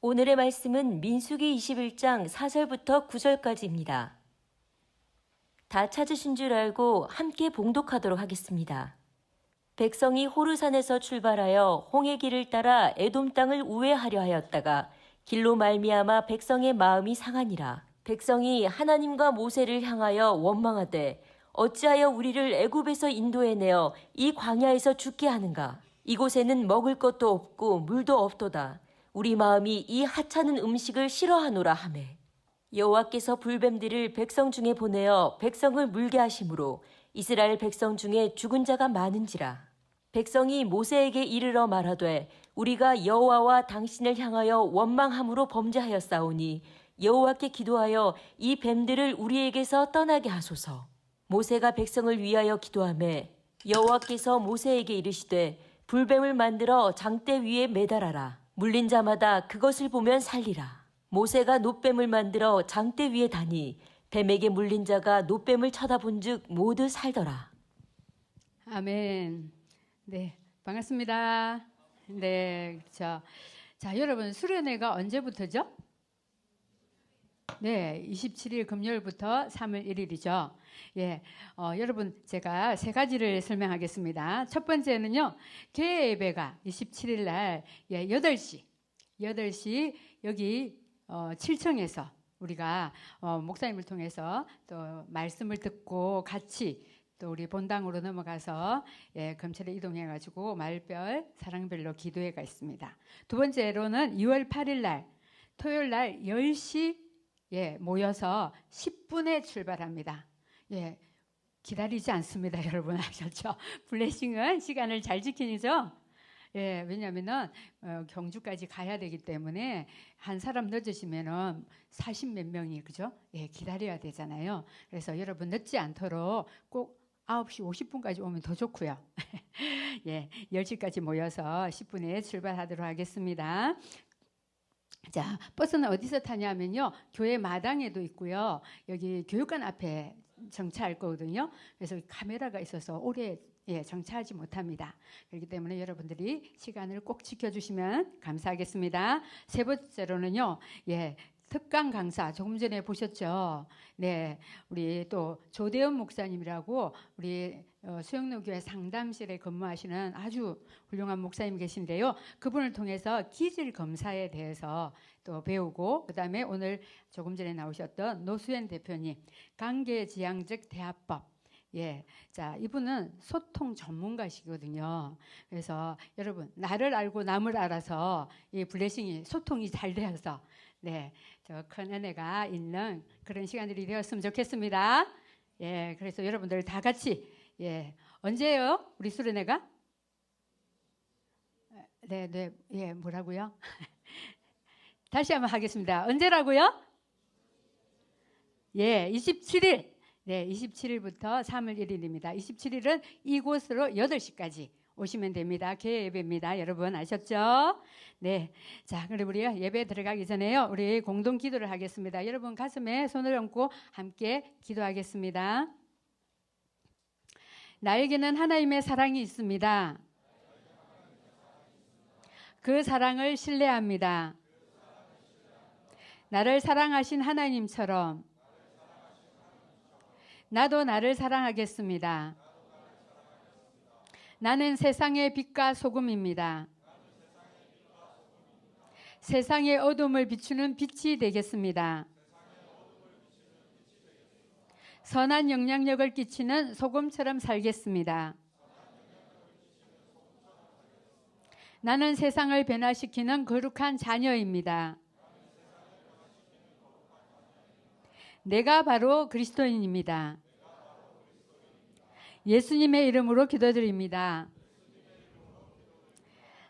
오늘의 말씀은 민수기 21장 4절부터 9절까지입니다. 다 찾으신 줄 알고 함께 봉독하도록 하겠습니다. 백성이 호르산에서 출발하여 홍해 길을 따라 에돔 땅을 우회하려 하였다가 길로 말미암아 백성의 마음이 상하니라. 백성이 하나님과 모세를 향하여 원망하되 어찌하여 우리를 애굽에서 인도해내어 이 광야에서 죽게 하는가? 이곳에는 먹을 것도 없고 물도 없도다. 우리 마음이 이 하찮은 음식을 싫어하노라 하매 여호와께서 불뱀들을 백성 중에 보내어 백성을 물게 하심으로 이스라엘 백성 중에 죽은 자가 많은지라. 백성이 모세에게 이르러 말하되 우리가 여호와와 당신을 향하여 원망함으로 범죄하였사오니 여호와께 기도하여 이 뱀들을 우리에게서 떠나게 하소서. 모세가 백성을 위하여 기도하매 여호와께서 모세에게 이르시되 불뱀을 만들어 장대 위에 매달아라. 물린 자마다 그것을 보면 살리라. 모세가 놋뱀을 만들어 장대 위에 다니 뱀에게 물린 자가 놋뱀을 쳐다본 즉 모두 살더라. 아멘. 네, 반갑습니다. 네, 그렇죠. 자, 여러분 수련회가 언제부터죠? 네, 27일 금요일부터 3월 1일이죠. 예, 여러분 제가 세 가지를 설명하겠습니다. 첫 번째는요, 개회 예배가 27일 날 8시 여기 7층에서 우리가 목사님을 통해서 또 말씀을 듣고 같이 또 우리 본당으로 넘어가서 금철에 이동해가지고 말별 사랑별로 기도회가 있습니다. 두 번째로는 2월 8일 날 토요일 날 10시 모여서 10분에 출발합니다. 예, 기다리지 않습니다. 여러분 아셨죠? 블레싱은 시간을 잘 지키죠? 예, 왜냐하면은 경주까지 가야 되기 때문에 한 사람 늦으시면은 40몇 명이 그죠? 예, 기다려야 되잖아요. 그래서 여러분 늦지 않도록 꼭 9시 50분까지 오면 더 좋고요. 예, 10시까지 모여서 10분에 출발하도록 하겠습니다. 자, 버스는 어디서 타냐면요, 교회 마당에도 있고요, 여기 교육관 앞에 정차할 거거든요. 그래서 카메라가 있어서 오래 정차하지 못합니다. 그렇기 때문에 여러분들이 시간을 꼭 지켜주시면 감사하겠습니다. 세 번째로는요, 특강 강사 조금 전에 보셨죠? 네, 우리 또 조대현 목사님이라고 우리 수영로교회 상담실에 근무하시는 아주 훌륭한 목사님 계신데요. 그분을 통해서 기질 검사에 대해서 또 배우고, 그다음에 오늘 조금 전에 나오셨던 노수현 대표님 관계지향적 대화법. 자, 이분은 소통 전문가시거든요. 그래서 여러분 나를 알고 남을 알아서 이 블레싱이 소통이 잘 되어서 저 큰 은혜가 있는 그런 시간들이 되었으면 좋겠습니다. 그래서 여러분들 다 같이 언제예요? 우리 수련회가? 뭐라고요? 다시 한번 하겠습니다. 언제라고요? 27일. 27일부터 3월 1일입니다. 27일은 이곳으로 8시까지 오시면 됩니다. 개회 예배입니다. 여러분 아셨죠? 네. 자, 그럼 우리 예배 들어가기 전에요, 우리 공동 기도를 하겠습니다. 여러분 가슴에 손을 얹고 함께 기도하겠습니다. 나에게는 하나님의 사랑이 있습니다. 그 사랑을 신뢰합니다. 나를 사랑하신 하나님처럼 나도 나를 사랑하겠습니다. 나는 세상의 빛과 소금입니다. 세상의 어둠을 비추는 빛이 되겠습니다. 선한 영향력을 끼치는 소금처럼 살겠습니다. 나는 세상을 변화시키는 거룩한 자녀입니다. 내가 바로 그리스도인입니다. 예수님의 이름으로 기도드립니다.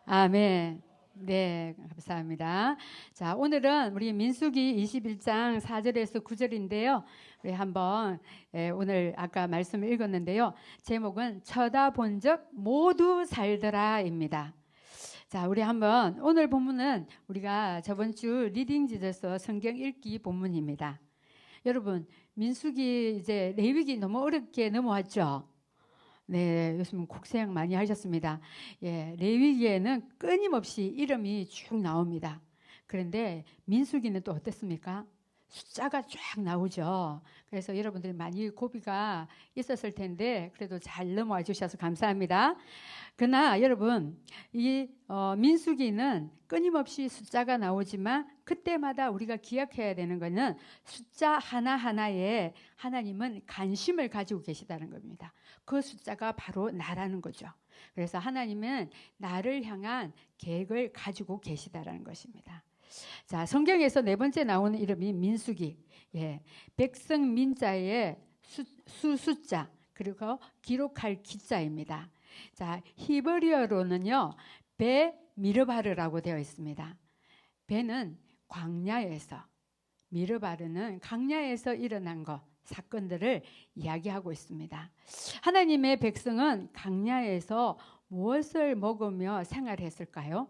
아멘. 네, 감사합니다. 자, 오늘은 우리 민수기 21장 4절에서 9절인데요. 우리 한번 오늘 아까 말씀을 읽었는데요. 제목은 쳐다본 적 모두 살더라입니다. 자, 우리 한번 오늘 본문은 우리가 저번 주 리딩 지저서 성경 읽기 본문입니다. 여러분, 민수기 이제 레위기 너무 어렵게 넘어왔죠? 네, 요즘 곡생 많이 하셨습니다. 레위기에는 끊임없이 이름이 쭉 나옵니다. 그런데 민수기는 또 어땠습니까? 숫자가 쫙 나오죠. 그래서 여러분들이 많이 고비가 있었을 텐데 그래도 잘 넘어와 주셔서 감사합니다. 그러나 여러분 이 민수기는 끊임없이 숫자가 나오지만 그때마다 우리가 기억해야 되는 것은 숫자 하나하나에 하나님은 관심을 가지고 계시다는 겁니다. 그 숫자가 바로 나라는 거죠. 그래서 하나님은 나를 향한 계획을 가지고 계시다라는 것입니다. 자, 성경에서 네 번째 나오는 이름이 민수기. 예, 백성 민자의 숫자 그리고 기록할 기자입니다. 자, 히브리어로는요 베 미르바르라고 되어 있습니다. 베는 광야에서, 미르바르는 강야에서 일어난 것, 사건들을 이야기하고 있습니다. 하나님의 백성은 강야에서 무엇을 먹으며 생활했을까요?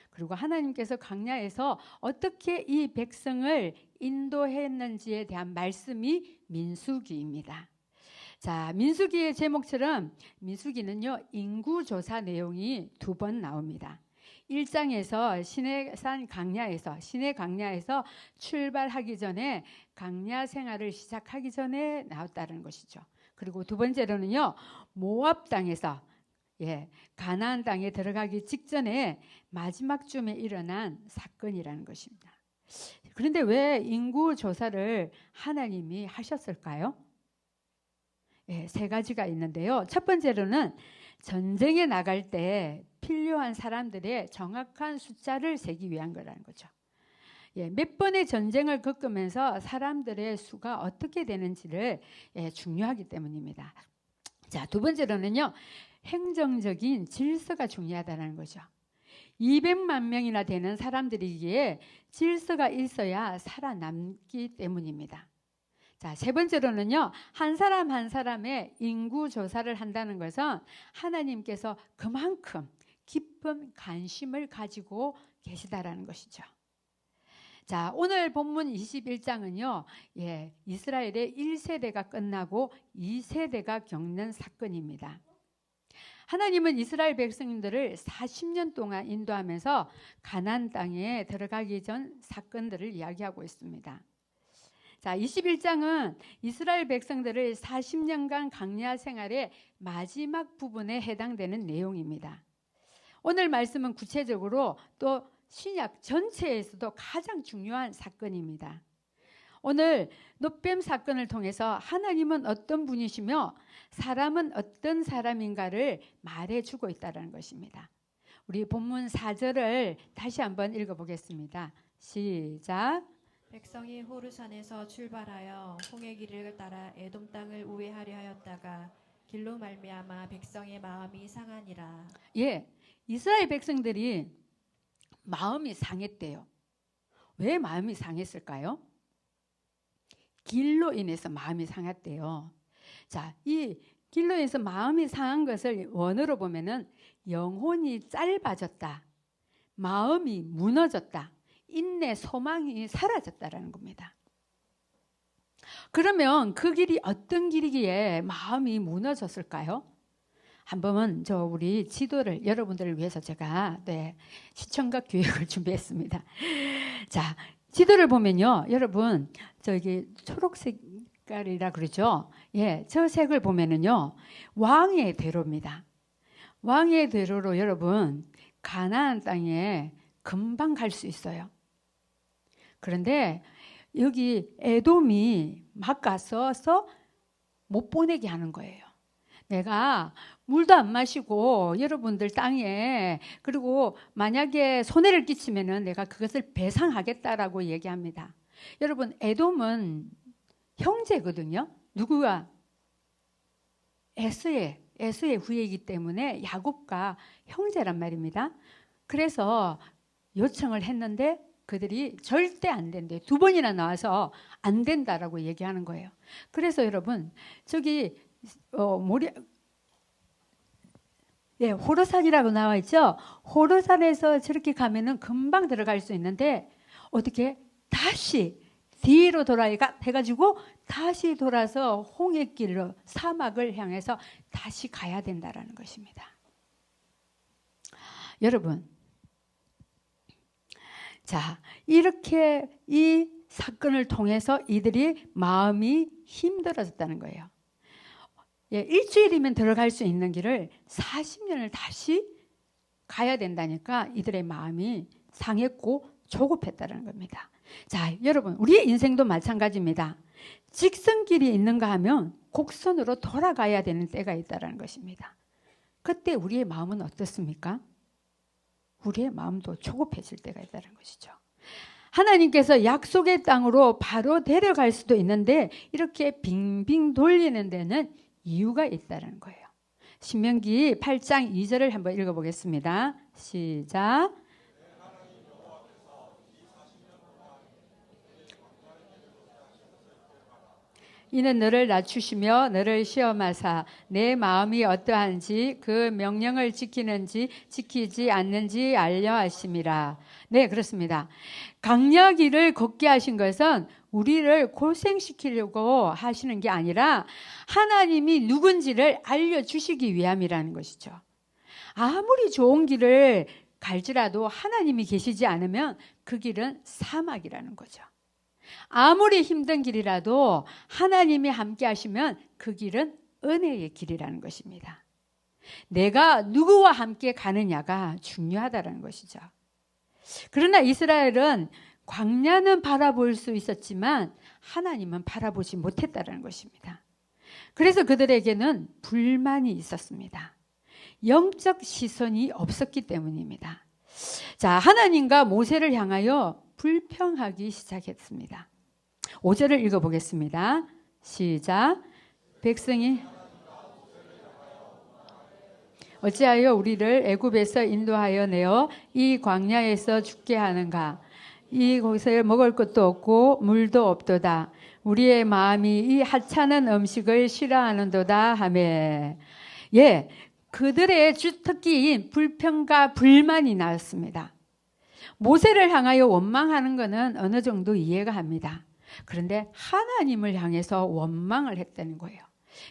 그리고 하나님께서 강야에서 어떻게 이 백성을 인도했는지에 대한 말씀이 민수기입니다. 자, 민수기의 제목처럼 민수기는요 인구조사 내용이 2번 나옵니다. 1장에서 시내산 강야에서 시내 강야에서 출발하기 전에 강야 생활을 시작하기 전에 나왔다는 것이죠. 그리고 두 번째로는요 모압 땅에서 가나안 땅에 들어가기 직전에 마지막쯤에 일어난 사건이라는 것입니다. 그런데 왜 인구 조사를 하나님이 하셨을까요? 3가지가 있는데요. 첫 번째로는 전쟁에 나갈 때 필요한 사람들의 정확한 숫자를 세기 위한 거라는 거죠. 몇 번의 전쟁을 겪으면서 사람들의 수가 어떻게 되는지를 중요하기 때문입니다. 자, 두 번째로는요. 행정적인 질서가 중요하다는 거죠. 200만 명이나 되는 사람들이기에 질서가 있어야 살아남기 때문입니다. 자, 세 번째로는요. 한 사람 한 사람의 인구 조사를 한다는 것은 하나님께서 그만큼 깊은 관심을 가지고 계시다라는 것이죠. 자, 오늘 본문 21장은요. 이스라엘의 1세대가 끝나고 2세대가 겪는 사건입니다. 하나님은 이스라엘 백성들을 40년 동안 인도하면서 가나안 땅에 들어가기 전 사건들을 이야기하고 있습니다. 자, 21장은 이스라엘 백성들을 40년간 광야 생활의 마지막 부분에 해당되는 내용입니다. 오늘 말씀은 구체적으로 또 신약 전체에서도 가장 중요한 사건입니다. 오늘 놋뱀 사건을 통해서 하나님은 어떤 분이시며 사람은 어떤 사람인가를 말해주고 있다는 것입니다. 우리 본문 4절을 다시 한번 읽어보겠습니다. 시작. 백성이 호르산에서 출발하여 홍해 길을 따라 에돔 땅을 우회하려 하였다가 길로 말미암아 백성의 마음이 상하니라. 이스라엘 백성들이 마음이 상했대요. 왜 마음이 상했을까요? 길로 인해서 마음이 상했대요. 자, 이 길로 인해서 마음이 상한 것을 원어로 보면은 영혼이 짧아졌다, 마음이 무너졌다, 인내, 소망이 사라졌다라는 겁니다. 그러면 그 길이 어떤 길이기에 마음이 무너졌을까요? 한번 우리 지도를 여러분들을 위해서 제가 시청각 교육을 준비했습니다. 자, 지도를 보면요, 여러분 저기 초록색 색깔이라 그러죠. 저 색을 보면은요 왕의 대로입니다. 왕의 대로로 여러분 가나안 땅에 금방 갈 수 있어요. 그런데 여기 에돔이 막 가서 못 보내게 하는 거예요. 내가 물도 안 마시고 여러분들 땅에, 그리고 만약에 손해를 끼치면은 내가 그것을 배상하겠다라고 얘기합니다. 여러분 에돔은 형제거든요. 누구가? 에서의 후예이기 때문에 야곱과 형제란 말입니다. 그래서 요청을 했는데 그들이 절대 안 된대. 2번이나 나와서 안 된다라고 얘기하는 거예요. 그래서 여러분 저기 호르산이라고 나와 있죠. 호르산에서 저렇게 가면은 금방 들어갈 수 있는데 어떻게 다시 뒤로 해가지고 다시 돌아서 홍해길로 사막을 향해서 다시 가야 된다라는 것입니다. 여러분, 자, 이렇게 이 사건을 통해서 이들이 마음이 힘들어졌다는 거예요. 예, 일주일이면 들어갈 수 있는 길을 40년을 다시 가야 된다니까 이들의 마음이 상했고 조급했다는 겁니다. 자, 여러분, 우리의 인생도 마찬가지입니다. 직선길이 있는가 하면 곡선으로 돌아가야 되는 때가 있다는 것입니다. 그때 우리의 마음은 어떻습니까? 우리의 마음도 조급해질 때가 있다는 것이죠. 하나님께서 약속의 땅으로 바로 데려갈 수도 있는데 이렇게 빙빙 돌리는 데는 이유가 있다는 거예요. 신명기 8장 2절을 한번 읽어보겠습니다. 시작. 이는 너를 낮추시며 너를 시험하사 내 마음이 어떠한지 그 명령을 지키는지 지키지 않는지 알려 하심이라. 네, 그렇습니다. 강야길을 걷게 하신 것은 우리를 고생시키려고 하시는 게 아니라 하나님이 누군지를 알려주시기 위함이라는 것이죠. 아무리 좋은 길을 갈지라도 하나님이 계시지 않으면 그 길은 사막이라는 거죠. 아무리 힘든 길이라도 하나님이 함께 하시면 그 길은 은혜의 길이라는 것입니다. 내가 누구와 함께 가느냐가 중요하다는 것이죠. 그러나 이스라엘은 광야는 바라볼 수 있었지만 하나님은 바라보지 못했다는 것입니다. 그래서 그들에게는 불만이 있었습니다. 영적 시선이 없었기 때문입니다. 자, 하나님과 모세를 향하여 불평하기 시작했습니다. 5절을 읽어보겠습니다. 시작. 백성이 어찌하여 우리를 애굽에서 인도하여 내어 이 광야에서 죽게 하는가? 이곳에 먹을 것도 없고 물도 없도다. 우리의 마음이 이 하찮은 음식을 싫어하는도다 하며. 예, 그들의 주특기인 불평과 불만이 나왔습니다. 모세를 향하여 원망하는 것은 어느 정도 이해가 합니다. 그런데 하나님을 향해서 원망을 했다는 거예요.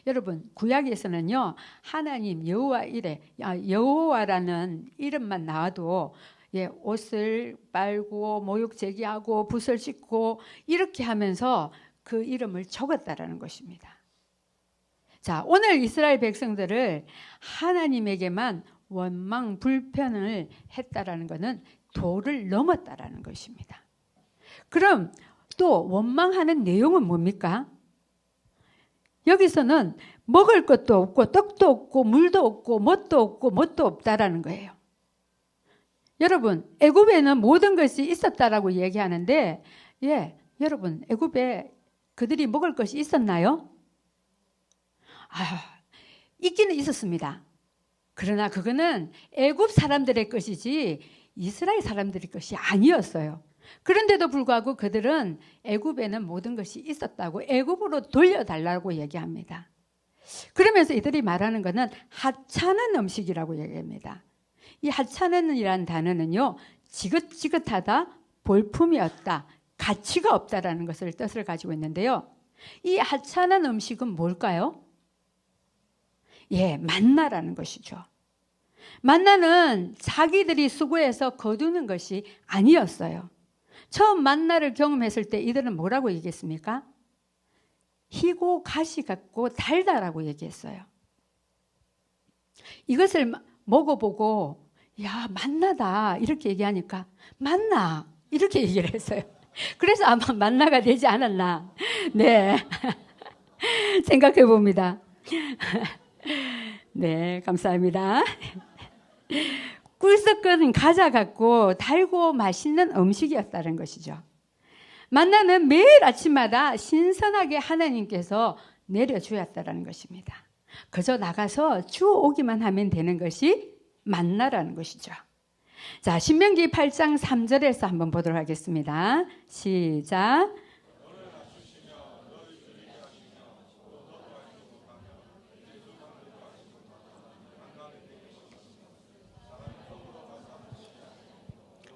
여러분, 구약에서는요, 하나님 여호와 이래, 여호와라는 이름만 나와도 예, 옷을 빨고 모욕 제기하고 붓을 씻고 이렇게 하면서 그 이름을 적었다라는 것입니다. 자, 오늘 이스라엘 백성들을 하나님에게만 원망 불편을 했다라는 것은 도를 넘었다라는 것입니다. 그럼 또 원망하는 내용은 뭡니까? 여기서는 먹을 것도 없고 떡도 없고 물도 없고 뭣도 없다라는 거예요. 여러분, 애굽에는 모든 것이 있었다라고 얘기하는데, 예, 여러분, 애굽에 그들이 먹을 것이 있었나요? 있기는 있었습니다. 그러나 그거는 애굽 사람들의 것이지 이스라엘 사람들의 것이 아니었어요. 그런데도 불구하고 그들은 애굽에는 모든 것이 있었다고 애굽으로 돌려달라고 얘기합니다. 그러면서 이들이 말하는 것은 하찮은 음식이라고 얘기합니다. 이 하찮은이라는 단어는요, 지긋지긋하다, 볼품이 없다, 가치가 없다라는 것을 뜻을 가지고 있는데요. 이 하찮은 음식은 뭘까요? 예, 만나라는 것이죠. 만나는 자기들이 수고해서 거두는 것이 아니었어요. 처음 만나를 경험했을 때 이들은 뭐라고 얘기했습니까? 희고 가시 같고 달다라고 얘기했어요. 이것을 먹어보고 야, 만나다 이렇게 얘기하니까 만나 이렇게 얘기를 했어요. 그래서 아마 만나가 되지 않았나. 네, 생각해 봅니다. 네, 감사합니다. 꿀 섞은 과자 같고 달고 맛있는 음식이었다는 것이죠. 만나는 매일 아침마다 신선하게 하나님께서 내려주었다는 것입니다. 그저 나가서 주오기만 하면 되는 것이 만나라는 것이죠. 자, 신명기 8장 3절에서 한번 보도록 하겠습니다. 시작.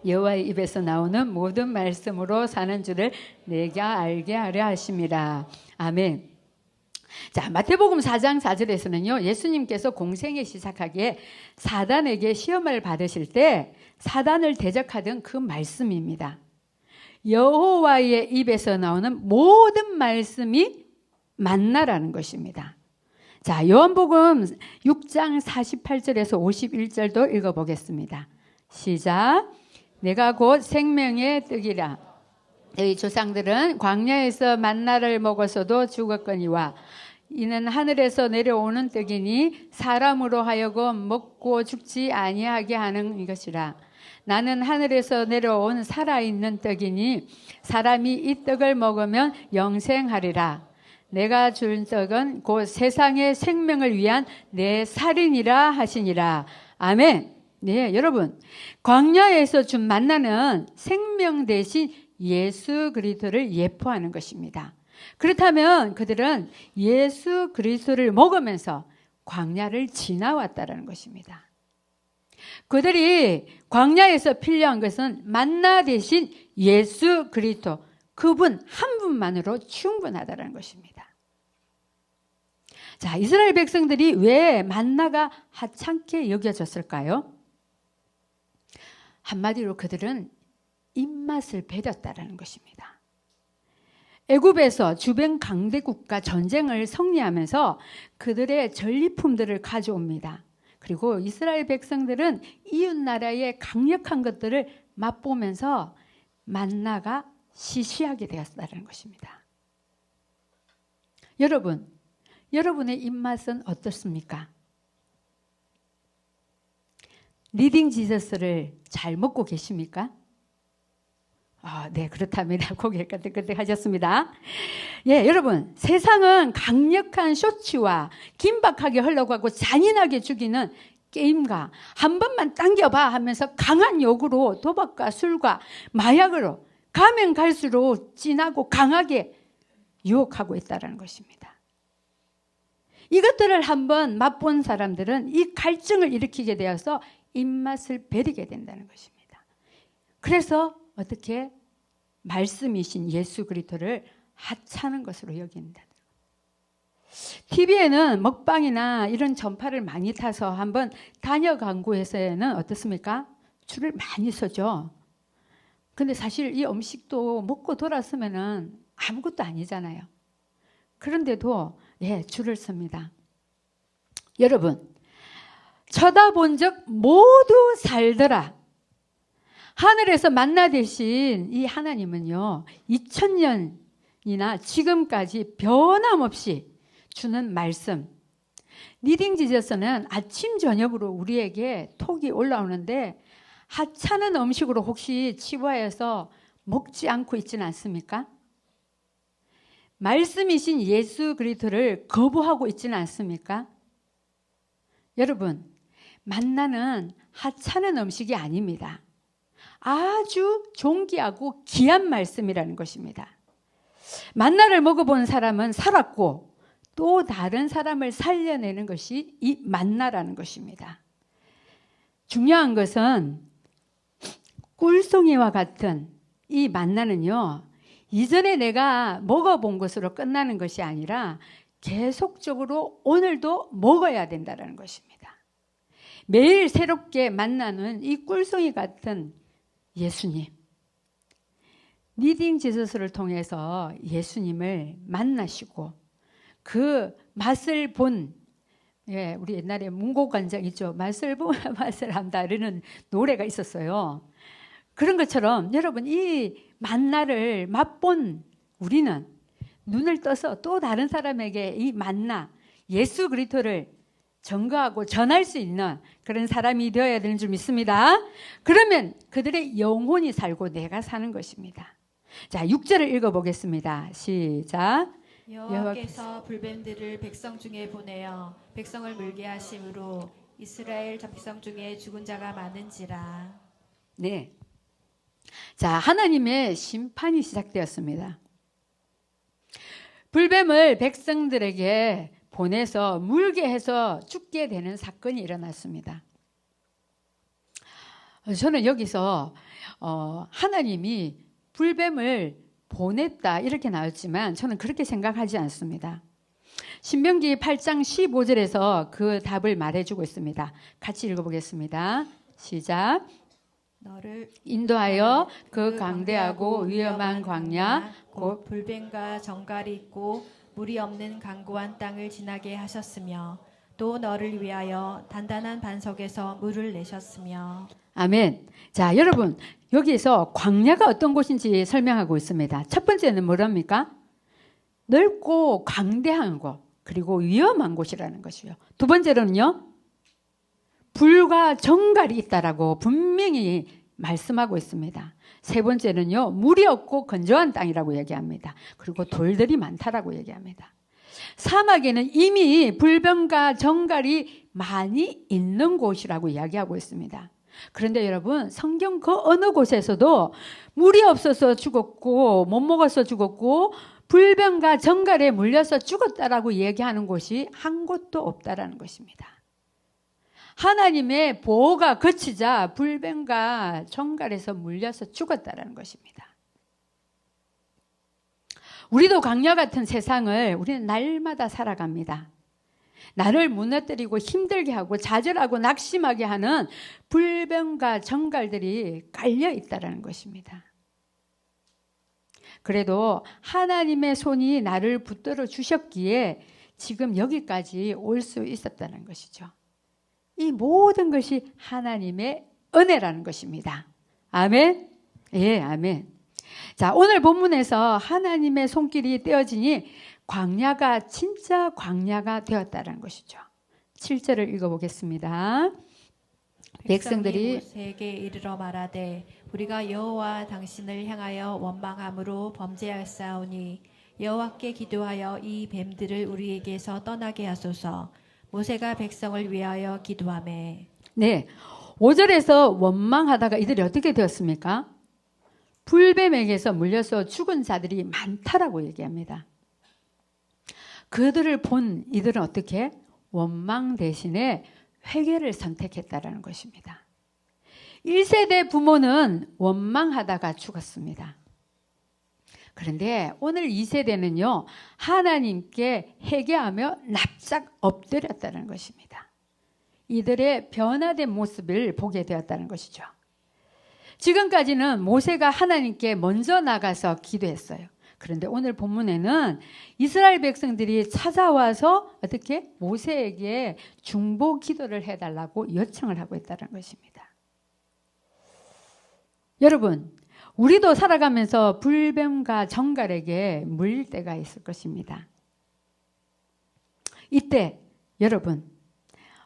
여호와의 입에서 나오는 모든 말씀으로 사는 줄을 내가 알게 하려 하심이라. 아멘. 자, 마태복음 4장 4절에서는요, 예수님께서 공생애 시작하기에 사단에게 시험을 받으실 때 사단을 대적하던 그 말씀입니다. 여호와의 입에서 나오는 모든 말씀이 만나라는 것입니다. 자, 요한복음 6장 48절에서 51절도 읽어보겠습니다. 시작. 내가 곧 생명의 떡이라. 너희 조상들은 광야에서 만나를 먹었어도 죽었거니와 이는 하늘에서 내려오는 떡이니 사람으로 하여금 먹고 죽지 아니하게 하는 것이라. 나는 하늘에서 내려온 살아있는 떡이니 사람이 이 떡을 먹으면 영생하리라. 내가 준 떡은 곧 세상의 생명을 위한 내 살이니라 하시니라. 아멘. 네, 여러분, 광야에서 준 만나는 생명 대신 예수 그리스도를 예표하는 것입니다. 그렇다면 그들은 예수 그리스도를 먹으면서 광야를 지나왔다는 것입니다. 그들이 광야에서 필요한 것은 만나 대신 예수 그리스도, 그분 한 분만으로 충분하다는 것입니다. 자, 이스라엘 백성들이 왜 만나가 하찮게 여겨졌을까요? 한마디로 그들은 입맛을 배렸다는 것입니다. 애굽에서 주변 강대국과 전쟁을 승리하면서 그들의 전리품들을 가져옵니다. 그리고 이스라엘 백성들은 이웃 나라의 강력한 것들을 맛보면서 만나가 시시하게 되었다는 것입니다. 여러분, 여러분의 입맛은 어떻습니까? 리딩 지저스를 잘 먹고 계십니까? 네, 그렇답니다. 고개를 끄덕끄덕 하셨습니다. 예, 여러분, 세상은 강력한 쇼츠와 긴박하게 흘러가고 잔인하게 죽이는 게임과 한 번만 당겨봐 하면서 강한 욕으로 도박과 술과 마약으로 가면 갈수록 진하고 강하게 유혹하고 있다는 것입니다. 이것들을 한번 맛본 사람들은 이 갈증을 일으키게 되어서 입맛을 베리게 된다는 것입니다. 그래서 어떻게 말씀이신 예수 그리스도를 하찮은 것으로 여긴다. TV에는 먹방이나 이런 전파를 많이 타서 한번 단역 광고에서는 어떻습니까? 줄을 많이 서죠. 근데 사실 이 음식도 먹고 돌았으면은 아무것도 아니잖아요. 그런데도 줄을 섭니다. 여러분, 쳐다본 적 모두 살더라. 하늘에서 만나 대신 이 하나님은요, 2000년이나 지금까지 변함없이 주는 말씀. 리딩 지저스는 아침 저녁으로 우리에게 톡이 올라오는데 하찮은 음식으로 혹시 치부해서 먹지 않고 있지는 않습니까? 말씀이신 예수 그리스도를 거부하고 있지는 않습니까? 여러분, 만나는 하찮은 음식이 아닙니다. 아주 존귀하고 귀한 말씀이라는 것입니다. 만나를 먹어본 사람은 살았고 또 다른 사람을 살려내는 것이 이 만나라는 것입니다. 중요한 것은 꿀송이와 같은 이 만나는요, 이전에 내가 먹어본 것으로 끝나는 것이 아니라 계속적으로 오늘도 먹어야 된다는 것입니다. 매일 새롭게 만나는 이 꿀송이 같은 예수님. 리딩 지저스를 통해서 예수님을 만나시고 그 맛을 본, 우리 옛날에 문고관장 있죠. 맛을 보면 맛을 안다 이러는 노래가 있었어요. 그런 것처럼 여러분, 이 만나를 맛본 우리는 눈을 떠서 또 다른 사람에게 이 만나 예수 그리스도를 전가하고 전할 수 있는 그런 사람이 되어야 되는 줄 믿습니다. 그러면 그들의 영혼이 살고 내가 사는 것입니다. 자, 6절을 읽어보겠습니다. 시작. 여호와께서 불뱀들을 백성 중에 보내어 백성을 물게 하심으로 이스라엘 백성 중에 죽은 자가 많은지라. 네. 자, 하나님의 심판이 시작되었습니다. 불뱀을 백성들에게 보내서 물게 해서 죽게 되는 사건이 일어났습니다. 저는 여기서 하나님이 불뱀을 보냈다 이렇게 나왔지만 저는 그렇게 생각하지 않습니다. 신명기 8장 15절에서 그 답을 말해주고 있습니다. 같이 읽어보겠습니다. 시작. 너를 인도하여 그 강대하고 위험한 광야 곧 불뱀과 정갈이 있고 물이 없는 강고한 땅을 지나게 하셨으며 또 너를 위하여 단단한 반석에서 물을 내셨으며. 아멘. 자, 여러분 여기에서 광야가 어떤 곳인지 설명하고 있습니다. 첫 번째는 뭐랍니까? 넓고 광대한 곳 그리고 위험한 곳이라는 것이요. 두 번째로는요. 불과 정갈이 있다라고 분명히 말씀하고 있습니다. 세 번째는요. 물이 없고 건조한 땅이라고 얘기합니다. 그리고 돌들이 많다라고 얘기합니다. 사막에는 이미 불변과 정갈이 많이 있는 곳이라고 이야기하고 있습니다. 그런데 여러분 성경 그 어느 곳에서도 물이 없어서 죽었고 못 먹어서 죽었고 불변과 정갈에 물려서 죽었다라고 얘기하는 곳이 한 곳도 없다라는 것입니다. 하나님의 보호가 거치자 불뱀과 정갈에서 물려서 죽었다라는 것입니다. 우리도 광야 같은 세상을 우리는 날마다 살아갑니다. 나를 무너뜨리고 힘들게 하고 좌절하고 낙심하게 하는 불뱀과 정갈들이 깔려 있다라는 것입니다. 그래도 하나님의 손이 나를 붙들어 주셨기에 지금 여기까지 올 수 있었다는 것이죠. 이 모든 것이 하나님의 은혜라는 것입니다. 아멘? 예, 아멘. 자, 오늘 본문에서 하나님의 손길이 떼어지니 광야가 진짜 광야가 되었다는 것이죠. 7절을 읽어보겠습니다. 백성들이 모세에게 이르러 말하되 우리가 여호와 당신을 향하여 원망함으로 범죄하였사오니 여호와께 기도하여 이 뱀들을 우리에게서 떠나게 하소서. 모세가 백성을 위하여 기도하매. 네, 5절에서 원망하다가 이들이 어떻게 되었습니까? 불뱀에게서 물려서 죽은 자들이 많다라고 얘기합니다. 그들을 본 이들은 어떻게? 원망 대신에 회개를 선택했다라는 것입니다. 1세대 부모는 원망하다가 죽었습니다. 그런데 오늘 2세대는요. 하나님께 회개하며 납작 엎드렸다는 것입니다. 이들의 변화된 모습을 보게 되었다는 것이죠. 지금까지는 모세가 하나님께 먼저 나가서 기도했어요. 그런데 오늘 본문에는 이스라엘 백성들이 찾아와서 어떻게 모세에게 중보 기도를 해달라고 요청을 하고 있다는 것입니다. 여러분, 우리도 살아가면서 불뱀과 정갈에게 물릴 때가 있을 것입니다. 이때 여러분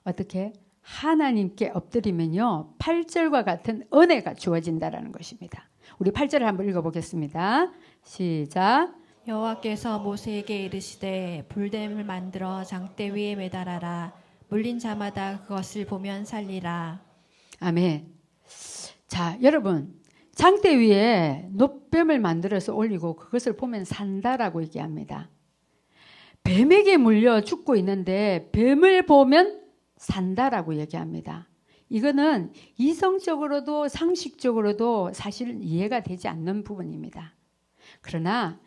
어떻게 하나님께 엎드리면요 8절과 같은 은혜가 주어진다는 것입니다. 우리 8절을 한번 읽어보겠습니다. 시작. 여호와께서 모세에게 이르시되 불뱀을 만들어 장대 위에 매달아라. 물린 자마다 그것을 보면 살리라. 아멘. 자, 여러분 장대 위에 놋뱀을 만들어서 올리고 그것을 보면 산다라고 얘기합니다. 뱀에게 물려 죽고 있는데 뱀을 보면 산다라고 얘기합니다. 이거는 이성적으로도 상식적으로도 사실 이해가 되지 않는 부분입니다. 그러나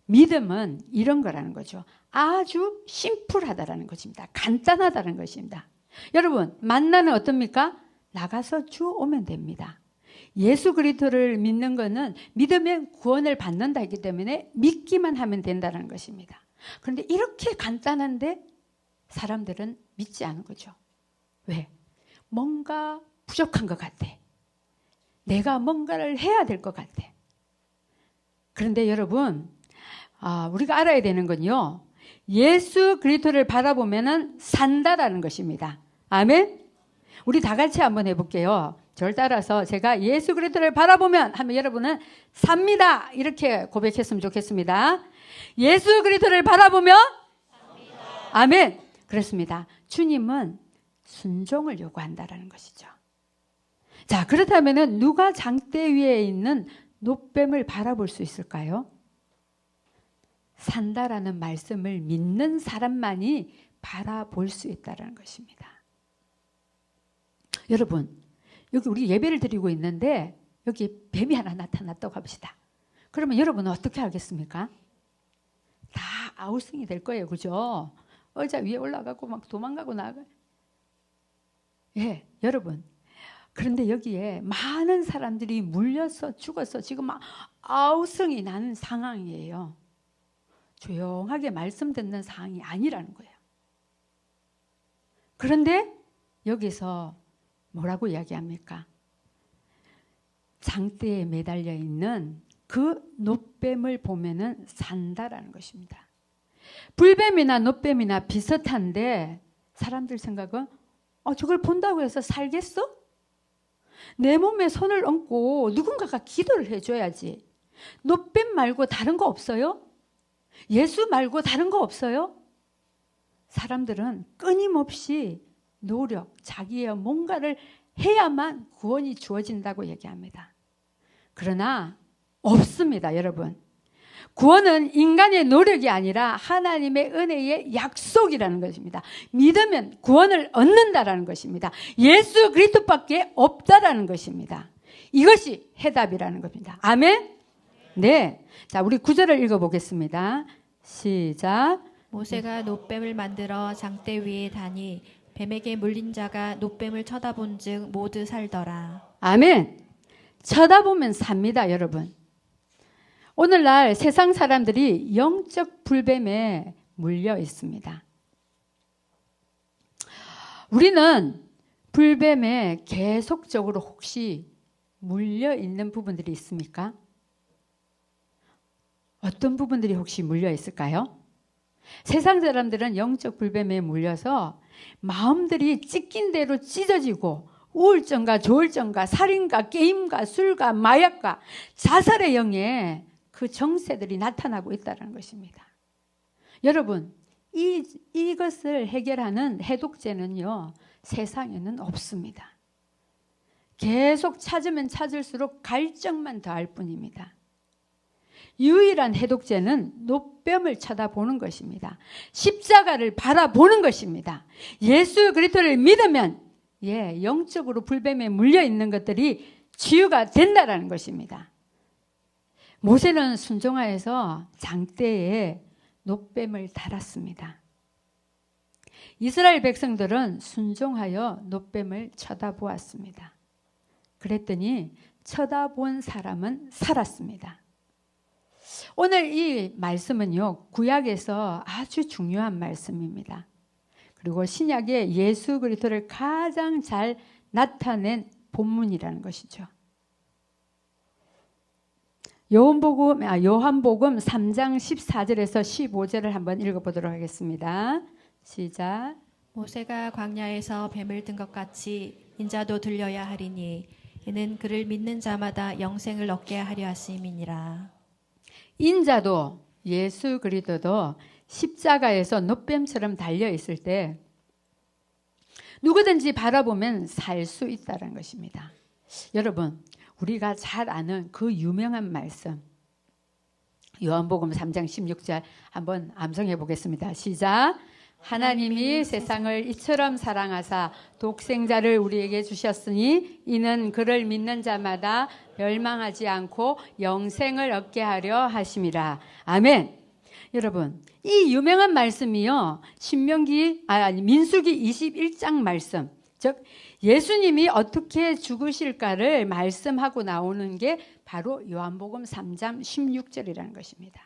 믿음은 이런 거라는 거죠. 아주 심플하다라는 것입니다. 간단하다는 것입니다. 여러분 만나는 어떻습니까? 나가서 주오면 됩니다. 예수 그리스도를 믿는 것은 믿으면 구원을 받는다 했기 때문에 믿기만 하면 된다는 것입니다. 그런데 이렇게 간단한데 사람들은 믿지 않은 거죠. 왜? 뭔가 부족한 것 같아. 내가 뭔가를 해야 될 것 같아. 그런데 여러분 우리가 알아야 되는 건요. 예수 그리스도를 바라보면 산다라는 것입니다. 아멘? 우리 다 같이 한번 해볼게요. 저를 따라서 제가 예수 그리스도를 바라보면 하면 여러분은 삽니다. 이렇게 고백했으면 좋겠습니다. 예수 그리스도를 바라보면 삽니다. 아멘. 그렇습니다. 주님은 순종을 요구한다라는 것이죠. 자, 그렇다면 누가 장대 위에 있는 놋뱀을 바라볼 수 있을까요? 산다라는 말씀을 믿는 사람만이 바라볼 수 있다는 것입니다. 여러분 여기 우리 예배를 드리고 있는데 여기 뱀이 하나 나타났다고 합시다. 그러면 여러분은 어떻게 하겠습니까? 다 아우성이 될 거예요. 그죠? 의자 위에 올라가고 막 도망가고 나가. 예, 여러분. 그런데 여기에 많은 사람들이 물려서 죽어서 지금 막 아우성이 나는 상황이에요. 조용하게 말씀 듣는 상황이 아니라는 거예요. 그런데 여기서 뭐라고 이야기합니까? 장대에 매달려 있는 그 놋뱀을 보면은 산다라는 것입니다. 불뱀이나 놋뱀이나 비슷한데 사람들 생각은 저걸 본다고 해서 살겠어? 내 몸에 손을 얹고 누군가가 기도를 해줘야지. 놋뱀 말고 다른 거 없어요? 예수 말고 다른 거 없어요? 사람들은 끊임없이 노력, 자기의 뭔가를 해야만 구원이 주어진다고 얘기합니다. 그러나 없습니다, 여러분. 구원은 인간의 노력이 아니라 하나님의 은혜의 약속이라는 것입니다. 믿으면 구원을 얻는다라는 것입니다. 예수 그리스도밖에 없다라는 것입니다. 이것이 해답이라는 겁니다. 아멘? 네. 자, 우리 9절을 읽어보겠습니다. 시작. 모세가 놋뱀을 만들어 장대 위에 다니 뱀에게 물린 자가 놋뱀을 쳐다본즉 모두 살더라. 아멘. 쳐다보면 삽니다, 여러분. 오늘날 세상 사람들이 영적 불뱀에 물려 있습니다. 우리는 불뱀에 계속적으로 혹시 물려 있는 부분들이 있습니까? 어떤 부분들이 혹시 물려 있을까요? 세상 사람들은 영적 불뱀에 물려서 마음들이 찢긴 대로 찢어지고 우울증과 조울증과 살인과 게임과 술과 마약과 자살의 영에 그 정세들이 나타나고 있다는 것입니다. 여러분, 이것을 해결하는 해독제는요, 세상에는 없습니다. 계속 찾으면 찾을수록 갈증만 더할 뿐입니다. 유일한 해독제는 놋뱀을 쳐다보는 것입니다. 십자가를 바라보는 것입니다. 예수 그리스도를 믿으면 영적으로 불뱀에 물려 있는 것들이 치유가 된다라는 것입니다. 모세는 순종하여서 장대에 놋뱀을 달았습니다. 이스라엘 백성들은 순종하여 놋뱀을 쳐다보았습니다. 그랬더니 쳐다본 사람은 살았습니다. 오늘 이 말씀은요, 구약에서 아주 중요한 말씀입니다. 그리고 신약에 예수 그리스도를 가장 잘 나타낸 본문이라는 것이죠. 요한복음 3장 14절에서 15절을 한번 읽어보도록 하겠습니다. 시작. 모세가 광야에서 뱀을 든 것 같이 인자도 들려야 하리니 이는 그를 믿는 자마다 영생을 얻게 하려 하심이니라. 인자도 예수 그리스도도 십자가에서 놋뱀처럼 달려 있을 때 누구든지 바라보면 살 수 있다는 것입니다. 여러분, 우리가 잘 아는 그 유명한 말씀 요한복음 3장 16절 한번 암송해 보겠습니다. 시작. 하나님이 세상을 이처럼 사랑하사 독생자를 우리에게 주셨으니 이는 그를 믿는 자마다 멸망하지 않고 영생을 얻게 하려 하심이라. 아멘. 여러분, 이 유명한 말씀이요, 민수기 21장 말씀, 즉 예수님이 어떻게 죽으실까를 말씀하고 나오는 게 바로 요한복음 3장 16절이라는 것입니다.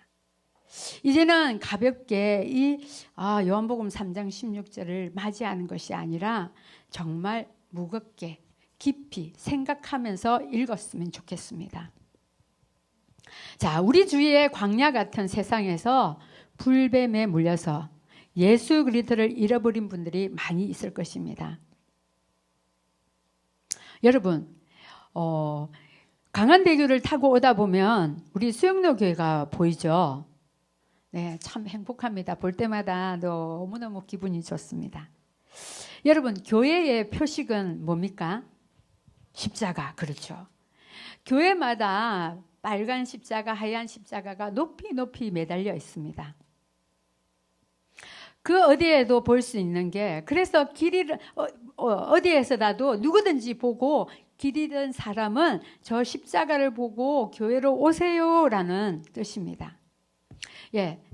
이제는 가볍게 요한복음 3장 16절을 맞이하는 것이 아니라 정말 무겁게 깊이 생각하면서 읽었으면 좋겠습니다. 자, 우리 주위의 광야 같은 세상에서 불뱀에 물려서 예수 그리스도를 잃어버린 분들이 많이 있을 것입니다. 여러분, 강한대교를 타고 오다 보면 우리 수영로 교회가 보이죠? 네, 참 행복합니다. 볼 때마다 너무너무 기분이 좋습니다. 여러분, 교회의 표식은 뭡니까? 십자가, 그렇죠. 교회마다 빨간 십자가, 하얀 십자가가 높이 높이 매달려 있습니다. 그 어디에도 볼 수 있는 게, 그래서 어디에서라도 누구든지 보고 길 잃은 사람은 저 십자가를 보고 교회로 오세요라는 뜻입니다.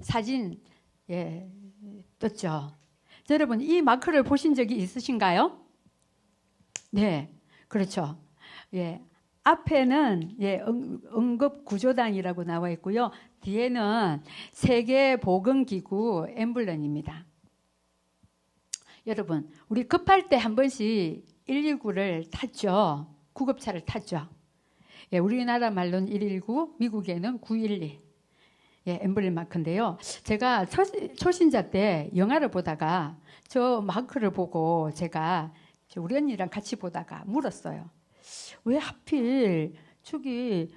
사진 떴죠. 여러분 이 마크를 보신 적이 있으신가요? 네, 그렇죠. 예, 앞에는 응급구조단이라고 나와 있고요. 뒤에는 세계보건기구 앰뷸런스입니다. 여러분, 우리 급할 때 한 번씩 119를 탔죠. 구급차를 탔죠. 예, 우리나라 말로는 119, 미국에는 911. 예, 엠블렘 마크인데요. 제가 초신자 때 영화를 보다가 저 마크를 보고 제가 우리 언니랑 같이 보다가 물었어요. 왜 하필 저기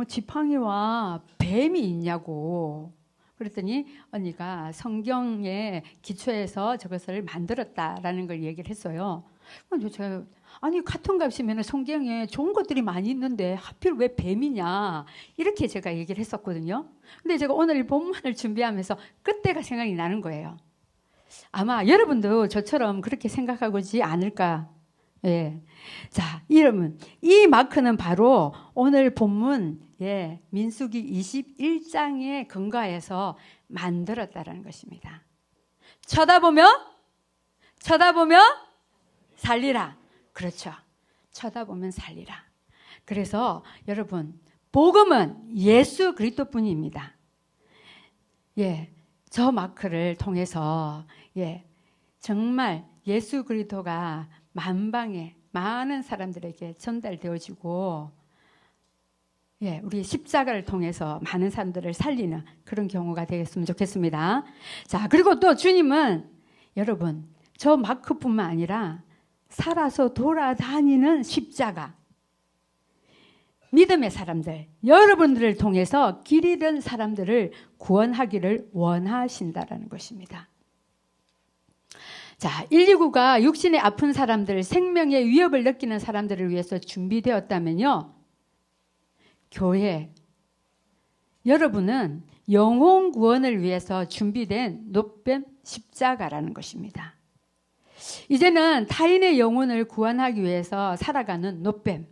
지팡이와 뱀이 있냐고. 그랬더니 언니가 성경의 기초에서 저것을 만들었다라는 걸 얘기를 했어요. 제가 아니 같은 값이면 성경에 좋은 것들이 많이 있는데 하필 왜 뱀이냐 이렇게 제가 얘기를 했었거든요. 근데 제가 오늘 이 본문을 준비하면서 그때가 생각이 나는 거예요. 아마 여러분도 저처럼 그렇게 생각하고지 않을까. 예. 자, 여러분 이 마크는 바로 오늘 본문 민수기 21장에 근거해서 만들었다라는 것입니다. 쳐다보며 살리라. 그렇죠. 쳐다보면 살리라. 그래서 여러분 복음은 예수 그리스도뿐입니다. 예, 저 마크를 통해서 정말 예수 그리스도가 만방에 많은 사람들에게 전달되어지고 우리 십자가를 통해서 많은 사람들을 살리는 그런 경우가 되었으면 좋겠습니다. 자, 그리고 또 주님은 여러분 저 마크뿐만 아니라 살아서 돌아다니는 십자가 믿음의 사람들 여러분들을 통해서 길 잃은 사람들을 구원하기를 원하신다라는 것입니다. 자, 119가 육신에 아픈 사람들 생명의 위협을 느끼는 사람들을 위해서 준비되었다면요 교회 여러분은 영혼 구원을 위해서 준비된 노뱀 십자가라는 것입니다. 이제는 타인의 영혼을 구원하기 위해서 살아가는 노뱀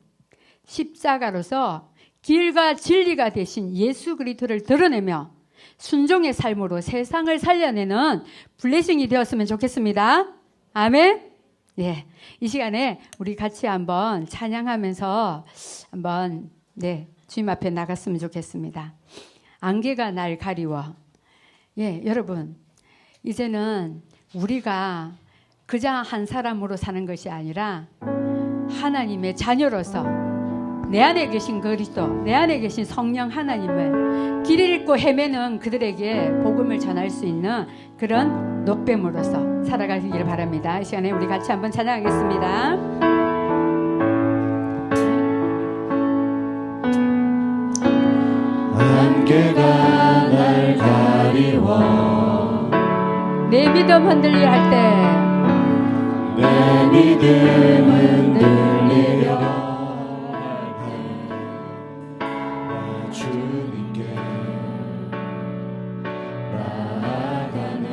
십자가로서 길과 진리가 되신 예수 그리스도를 드러내며 순종의 삶으로 세상을 살려내는 블레싱이 되었으면 좋겠습니다. 아멘. 예, 이 시간에 우리 같이 한번 찬양하면서 한번 주님 앞에 나갔으면 좋겠습니다. 안개가 날 가리워. 여러분 이제는 우리가 그저 한 사람으로 사는 것이 아니라 하나님의 자녀로서 내 안에 계신 그리스도, 내 안에 계신 성령 하나님을 길 잃고 헤매는 그들에게 복음을 전할 수 있는 그런 노뱀으로서 살아가시기를 바랍니다. 이 시간에 우리 같이 한번 찬양하겠습니다. 안개가 날 가리워 내 믿음 흔들리 할 때 내 믿음 흔들리려 나 주님께 나아가네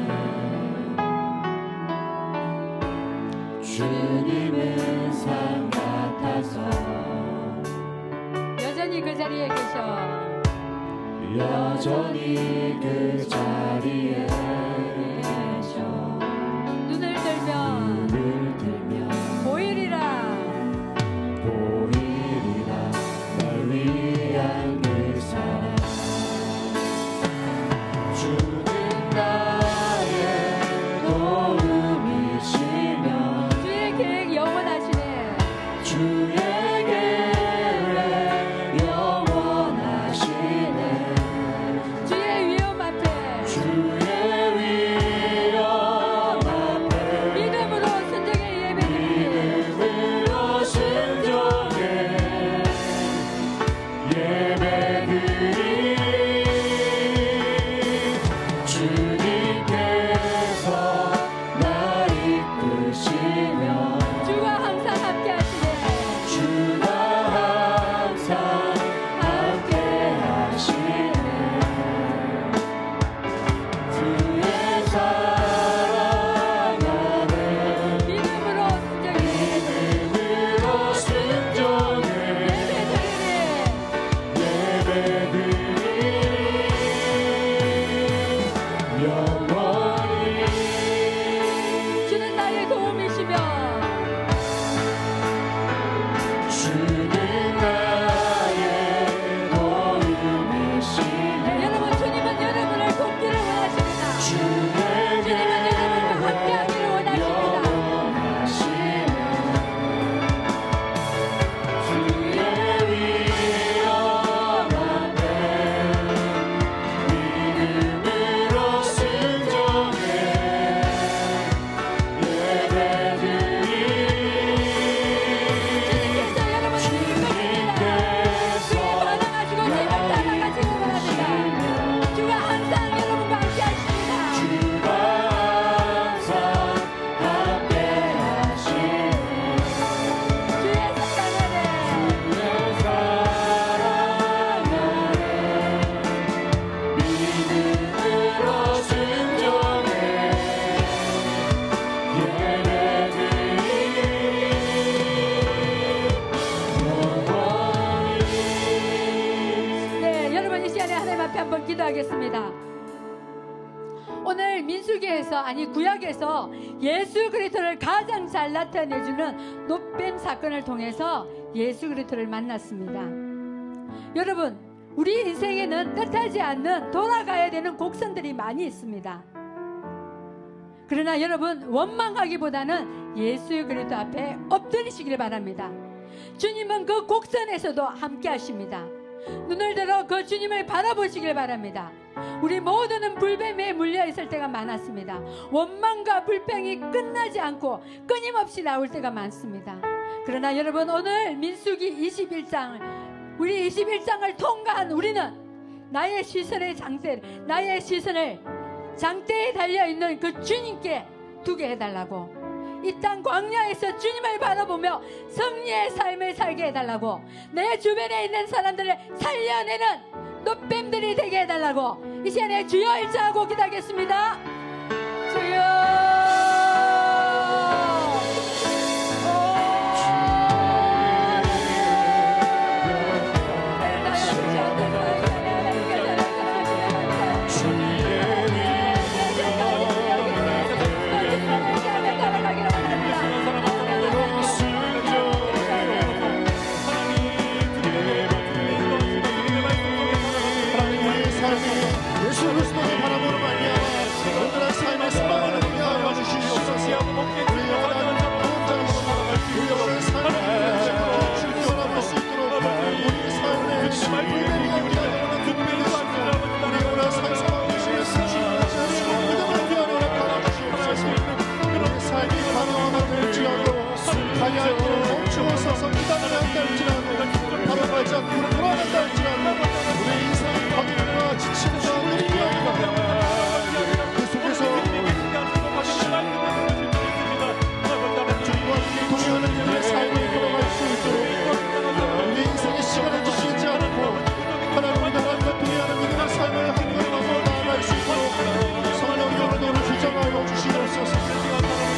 주님은 산 같아서 여전히 그 자리에 계셔 여전히 그 자리에 계셔 눈을 들면 보이리라 날 위한 그 사랑 주님 나의 도움이시며 주의 계획 영원하시네 주의 계획 영원하시네 주의 위엄 앞에 주의 위엄 앞에 믿음으로 순종의 예배드리니 믿음으로 순종의 예배드리 주님께서 날 이끄시며 주와 항상 함께 하시네 주와 아니 구약에서 예수 그리스도를 가장 잘 나타내주는 노뱀 사건을 통해서 예수 그리스도를 만났습니다. 여러분, 우리 인생에는 뜻하지 않는 돌아가야 되는 곡선들이 많이 있습니다. 그러나 여러분, 원망하기보다는 예수 그리스도 앞에 엎드리시길 바랍니다. 주님은 그 곡선에서도 함께 하십니다. 눈을 들어 그 주님을 바라보시길 바랍니다. 우리 모두는 불뱀에 물려 있을 때가 많았습니다. 원망과 불평이 끝나지 않고 끊임없이 나올 때가 많습니다. 그러나 여러분, 오늘 민수기 21장, 우리 21장을 통과한 우리는 나의 시선을 장대에 달려있는 그 주님께 두게 해달라고, 이 땅 광야에서 주님을 바라보며 승리의 삶을 살게 해달라고, 내 주변에 있는 사람들을 살려내는 노뱀들이 되게 해달라고 이 시간에 주여 일자하고 기도하겠습니다. 주여. 예수 그리스도를 바라보는 말미암아 온전한 삶의 소망을 위하여 주시옵소서. 우리 영원한 구원자이시고 우리 영원한 삶을 출전할 수 있도록 우리 삶의 불뱀이 아니라 영원한 군대를 주시고 우리 영원한 삶 소망을 주시옵소서. 믿음을 위하여 나타나주시옵소서. 우리의 삶이 가능하면 될지라도 가야할 길을 멈추어서서 기다리려 한다 할지라도 바로 가지 않고 돌아간다 할지라도 우리의 인생의 거듭과 지침과 그 속에서 주님과 함께 동행하는 우리의 삶을 걸어갈 수 있도록 우리 인생의 시간을 주시지 않고 하나님과 동행하는 믿음의 삶을 한 걸음만 나아갈 수 있도록 성령이 오늘도 주장하여 주시옵소서.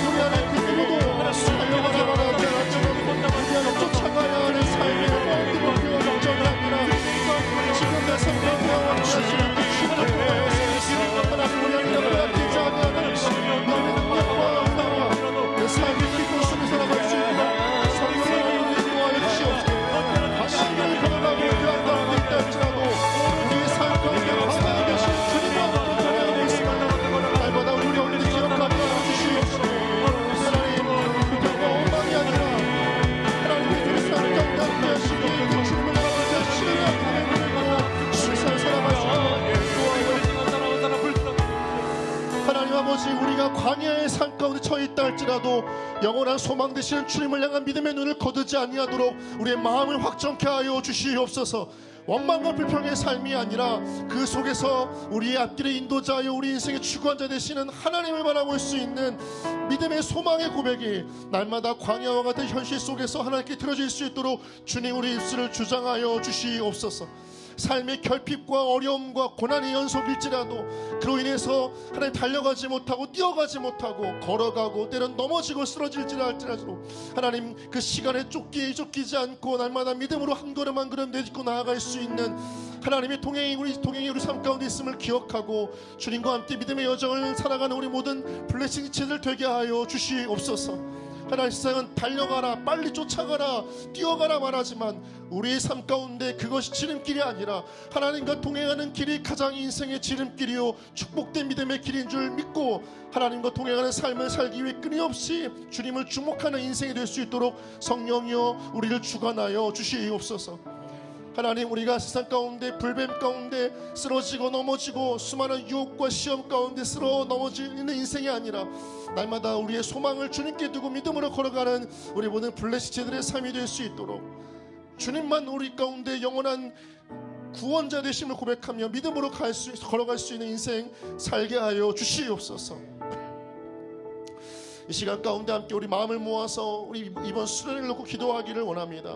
우리 안에 그 누구도 달려가자 말하지 않았지만 우리 안에 쫓아가야 하는 삶의 모든 목표와 목적이 아니라 지금 내 삶을 배워주시는 그 주님을 하나님 우리 안에 빼앗기지 않는 너의 능력과 은혜와 내 삶이 믿고 숨을 살아갈 수 있도록 성령을 인도하여 주시옵소서. 하나님을 걸어가고 교한 가운데 있다 할지라도 우리의 삶 가운데 가만히 계신 주님과 함께 동행하고 있습니다. 날마다 우리 오늘 기억하게 하여 주시옵소서. 하나님, 불평과 원망이 아니라 하나님의 그 삶 가운데 함께 하시니 그 주님을 바라보지 않으시는 하나님의 은혜로 실상 살아갈 수 하나님 아버지, 우리가 광야의 삶 가운데 처해 있다 할지라도 영원한 소망 되시는 주님을 향한 믿음의 눈을 거두지 아니하도록 우리의 마음을 확정케 하여 주시옵소서. 원망과 불평의 삶이 아니라 그 속에서 우리의 앞길의 인도자여 우리 인생의 주관자 되시는 하나님을 바라볼 수 있는 믿음의 소망의 고백이 날마다 광야와 같은 현실 속에서 하나님께 들어질 수 있도록 주님 우리 입술을 주장하여 주시옵소서. 삶의 결핍과 어려움과 고난의 연속일지라도 그로 인해서 하나님 달려가지 못하고 뛰어가지 못하고 걸어가고 때론 넘어지고 쓰러질지라 할지라도 하나님 그 시간에 쫓기지 않고 날마다 믿음으로 한 걸음 한 걸음 내딛고 나아갈 수 있는 하나님의 동행이 우리 삶 가운데 있음을 기억하고 주님과 함께 믿음의 여정을 살아가는 우리 모든 블레싱 지체들 되게 하여 주시옵소서. 하나님, 세상은 달려가라, 빨리 쫓아가라, 뛰어가라 말하지만 우리의 삶 가운데 그것이 지름길이 아니라 하나님과 동행하는 길이 가장 인생의 지름길이요 축복된 믿음의 길인 줄 믿고 하나님과 동행하는 삶을 살기 위해 끊임없이 주님을 주목하는 인생이 될 수 있도록 성령이여 우리를 주관하여 주시옵소서. 하나님, 우리가 세상 가운데 불뱀 가운데 쓰러지고 넘어지고 수많은 유혹과 시험 가운데 넘어지는 인생이 아니라 날마다 우리의 소망을 주님께 두고 믿음으로 걸어가는 우리 모든 블레시체들의 삶이 될 수 있도록 주님만 우리 가운데 영원한 구원자 되심을 고백하며 믿음으로 걸어갈 수 있는 인생 살게 하여 주시옵소서. 이 시간 가운데 함께 우리 마음을 모아서 우리 이번 수련회를 놓고 기도하기를 원합니다.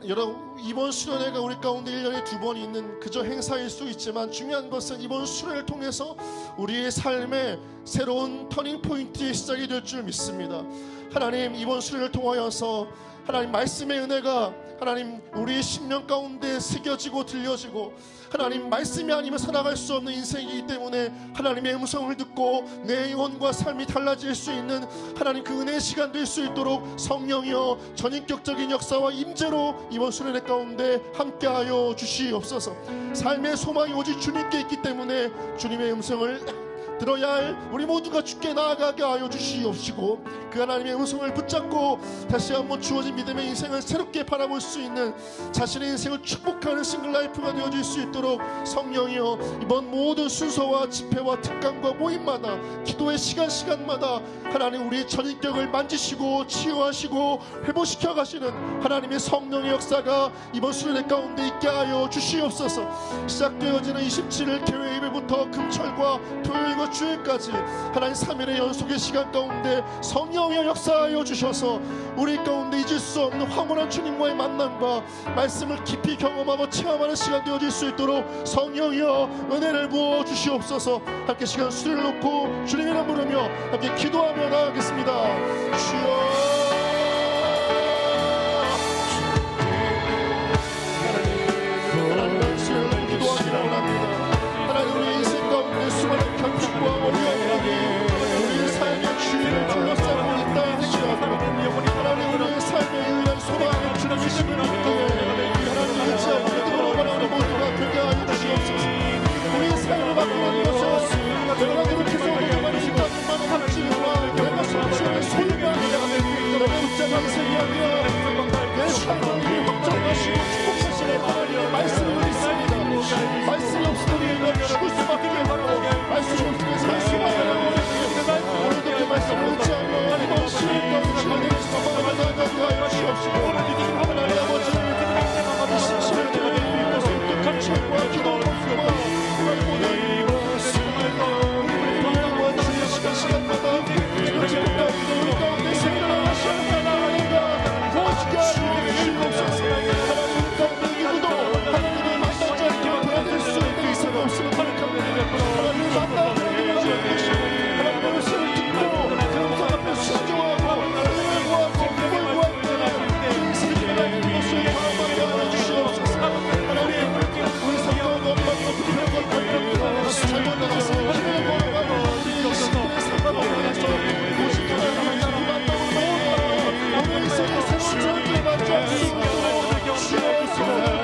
여러분, 이번 수련회가 우리 가운데 1년에 2번 있는 그저 행사일 수 있지만 중요한 것은 이번 수련회를 통해서 우리의 삶의 새로운 터닝 포인트의 시작이 될 줄 믿습니다. 하나님 이번 수련을 통하여서 하나님 말씀의 은혜가 하나님 우리의 심령 가운데 새겨지고 들려지고 하나님 말씀이 아니면 살아갈 수 없는 인생이기 때문에 하나님의 음성을 듣고 내 영혼과 삶이 달라질 수 있는 하나님 그 은혜의 시간 될 수 있도록 성령이여 전인격적인 역사와 임재로 이번 수련회 가운데 함께하여 주시옵소서. 삶의 소망이 오직 주님께 있기 때문에 주님의 음성을 들어야 할 우리 모두가 주께 나아가게 하여 주시옵시고 그 하나님의 음성을 붙잡고 다시 한번 주어진 믿음의 인생을 새롭게 바라볼 수 있는 자신의 인생을 축복하는 싱글라이프가 되어질 수 있도록 성령이여 이번 모든 순서와 집회와 특강과 모임마다 기도의 시간마다 하나님 우리의 전인격을 만지시고 치유하시고 회복시켜 가시는 하나님의 성령의 역사가 이번 수련회 가운데 있게 하여 주시옵소서. 시작되어지는 27일 교회 예배부터 금철과 토요일과 주일까지 하나님 3일의 연속의 시간 가운데 성령의 역사하여 주셔서 우리 가운데 잊을 수 없는 황홀한 주님과의 만남과 말씀을 깊이 경험하고 체험하는 시간 되어질 수 있도록 성령이여 은혜를 부어 주시옵소서. 함께 시간 수련을 놓고 주님의 이름 부르며 함께 기도하며 나아가겠습니다. 주여 말씀이 없으면 우리가 죽을 수밖에 없고 말씀이 없으면 수많은 오늘도 그 말씀을 의지하며 이번 시간과 주님의 소망을 나아가게 하여 주시옵시고 하나님 아버지 이 27일 교회의 이곳에 감찰과 기도 모임과 모든 우리와 주의 시간마다 지금 가운데 가운데 생각을 하시는 하나님과 도와주게 하여 주시옵소서. 하나님 가운데 이구도 하나님을 만나지 않게 보내줄 수 있는 이상 없으면 하나님을 만나는 것이 하나님의 말씀을 듣고 그 음성 앞에 순종하고 은혜를 구하고 복을 구할 때 인생이 하나님 것을 마음하게 하여 주시옵소서. 하나님 우리 성도가 엄마가 불편한 것들을 잘못 나가서 힘을 모아가고 우리 신들의 상관없는 저 오직 하나님을 만나고 오늘 인생의 새로운 전기를 맞이할 수 있도록 주옵소서.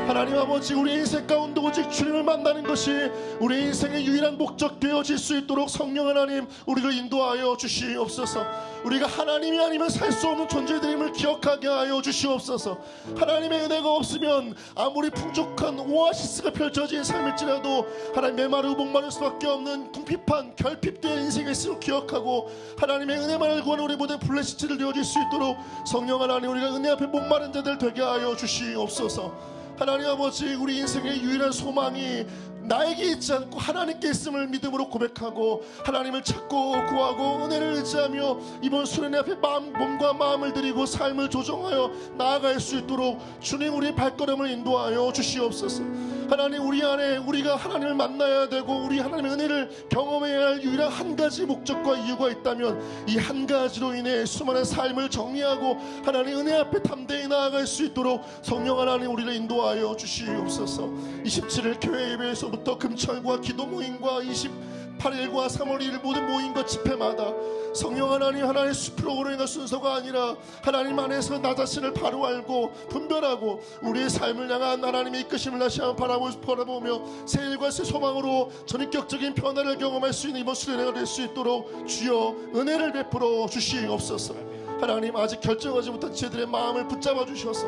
하나님 아버지 우리 인생 가운데 오직 주님을 만나는 것이 우리 인생의 유일한 목적 되어질 수 있도록 성령 하나님 우리를 인도하여 주시옵소서. 우리가 하나님이 아니면 살 수 없는 존재들임을 기억하게 하여 주시옵소서. 하나님의 은혜가 없으면 아무리 풍족한 오아시스가 펼쳐진 삶일지라도 하나님 메마르고 목마를 수밖에 없는 궁핍한 결핍된 인생의 있음을 기억하고 하나님의 은혜만을 구하는 우리 모든 블레시치를 되어질 수 있도록 성령 하나님 우리가 은혜 앞에 목마른 자들 되게 하여 주시옵소서. 하나님 아버지 우리 인생의 유일한 소망이 나에게 있지 않고 하나님께 있음을 믿음으로 고백하고 하나님을 찾고 구하고 은혜를 의지하며 이번 수련회 앞에 몸과 마음을 드리고 삶을 조정하여 나아갈 수 있도록 주님 우리의 발걸음을 인도하여 주시옵소서. 하나님 우리 안에 우리가 하나님을 만나야 되고 우리 하나님의 은혜를 경험해야 할 유일한 한 가지 목적과 이유가 있다면 이 한 가지로 인해 수많은 삶을 정리하고 하나님 은혜 앞에 담대히 나아갈 수 있도록 성령 하나님 우리를 인도하여 주시옵소서. 27일 교회 예배에서부터 금철과 기도 모임과 28일과 3월 2일 모든 모임과 집회마다 성령 하나님 하나의 숲으로 오르는 순서가 아니라 하나님 안에서 나 자신을 바로 알고 분별하고 우리의 삶을 향한 하나님의 이끄심을 다시 한번 바라보며 새 일과 새 소망으로 전인격적인 변화를 경험할 수 있는 이번 수련회가 될 수 있도록 주여 은혜를 베풀어 주시옵소서. 하나님 아직 결정하지 못한 저희들의 마음을 붙잡아 주셔서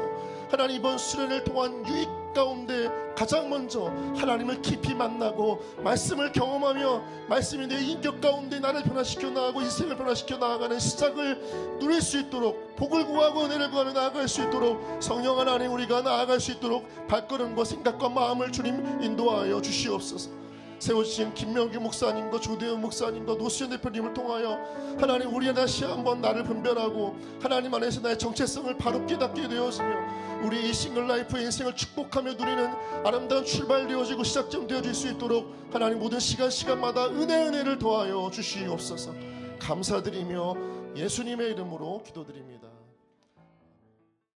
하나님 이번 수련을 통한 유익 가운데 가장 먼저 하나님을 깊이 만나고 말씀을 경험하며 말씀이 내 인격 가운데 나를 변화시켜 나가고 인생을 변화시켜 나아가는 시작을 누릴 수 있도록 복을 구하고 은혜를 구하며 나아갈 수 있도록 성령 하나님 우리가 나아갈 수 있도록 발걸음과 생각과 마음을 주님 인도하여 주시옵소서. 세워주신 김명규 목사님과 조대현 목사님과 노수현 대표님을 통하여 하나님, 우리 다시 한번 나를 분별하고 하나님 안에서 나의 정체성을 바로 깨닫게 되어지며 우리 이 싱글라이프의 인생을 축복하며 누리는 아름다운 출발되어지고 시작점 되어질 수 있도록 하나님, 모든 시간마다 은혜를 더하여 주시옵소서. 감사드리며 예수님의 이름으로 기도드립니다.